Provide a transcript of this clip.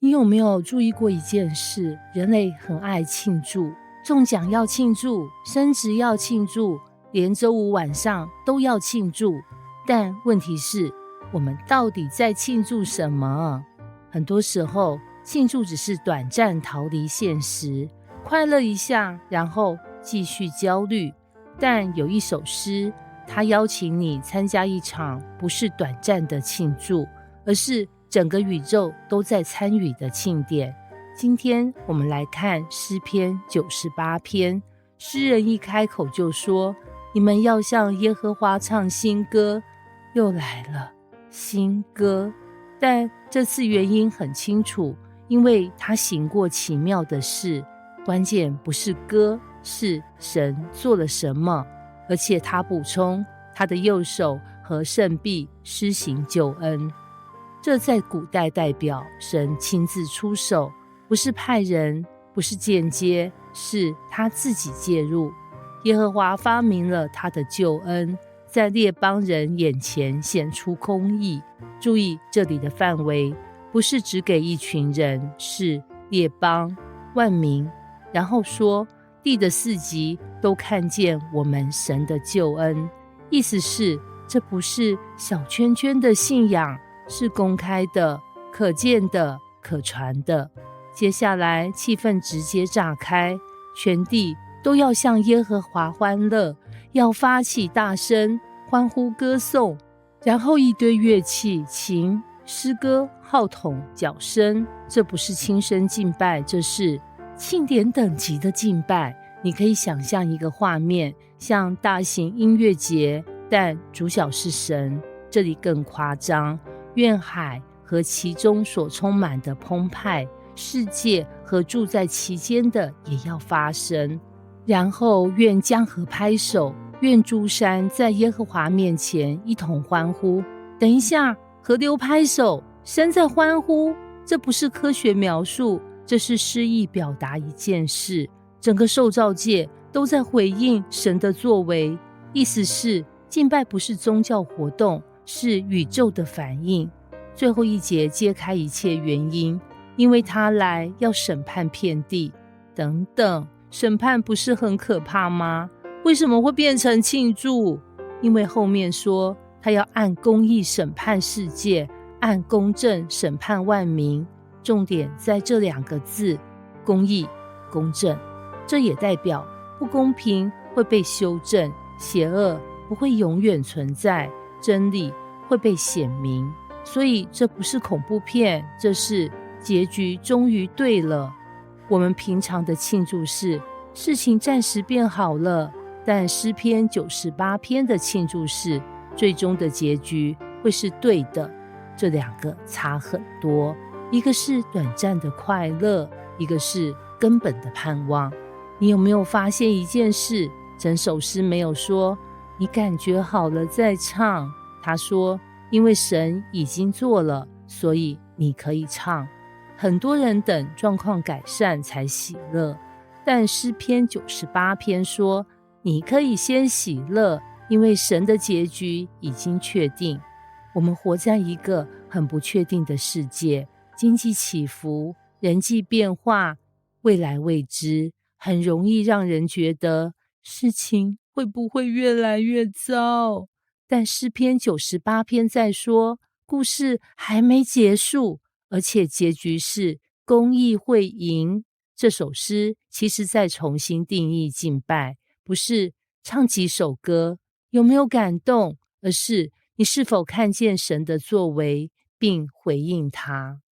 你有没有注意过一件事？人类很爱庆祝，中奖要庆祝，升职要庆祝，连周五晚上都要庆祝。但问题是，我们到底在庆祝什么？很多时候，庆祝只是短暂逃离现实，快乐一下，然后继续焦虑。但有一首诗，它邀请你参加一场不是短暂的庆祝，而是整个宇宙都在参与的庆典。今天我们来看诗篇98篇，诗人一开口就说：你们要向耶和华唱新歌。又来了新歌，但这次原因很清楚，因为他行过奇妙的事。关键不是歌，是神做了什么。而且他补充，他的右手和圣臂施行救恩。这在古代代表神亲自出手，不是派人，不是间接，是他自己介入。耶和华发明了他的救恩，在列邦人眼前显出公义。注意这里的范围，不是只给一群人，是列邦万民。然后说，地的四极都看见我们神的救恩。意思是，这不是小圈圈的信仰，是公开的、可见的、可传的。接下来气氛直接炸开，全地都要向耶和华欢乐，要发起大声欢呼歌颂，然后一堆乐器、琴、诗歌、号筒、角声。这不是轻声敬拜，这是庆典等级的敬拜。你可以想象一个画面，像大型音乐节，但主角是神。这里更夸张，愿海和其中所充满的澎湃，世界和住在其间的也要发声。然后愿江河拍手，愿诸山在耶和华面前一同欢呼。等一下，河流拍手，山在欢呼，这不是科学描述，这是诗意表达一件事。整个受造界都在回应神的作为，意思是敬拜不是宗教活动，是宇宙的反应。最后一节揭开一切原因，因为他来要审判遍地。等等，审判不是很可怕吗？为什么会变成庆祝？因为后面说他要按公义审判世界，按公正审判万民。重点在这两个字，公义、公正。这也代表不公平会被修正，邪恶不会永远存在，真理会被显明。所以这不是恐怖片，这是结局终于对了。我们平常的庆祝是事情暂时变好了，但诗篇98篇的庆祝是最终的结局会是对的。这两个差很多，一个是短暂的快乐，一个是根本的盼望。你有没有发现一件事？整首诗没有说你感觉好了再唱，他说因为神已经做了，所以你可以唱。很多人等状况改善才喜乐，但诗篇98篇说你可以先喜乐，因为神的结局已经确定。我们活在一个很不确定的世界，经济起伏，人际变化，未来未知，很容易让人觉得事情会不会越来越糟。但诗篇98篇在说，故事还没结束，而且结局是公义会赢。这首诗其实在重新定义敬拜，不是唱几首歌有没有感动，而是你是否看见神的作为并回应他。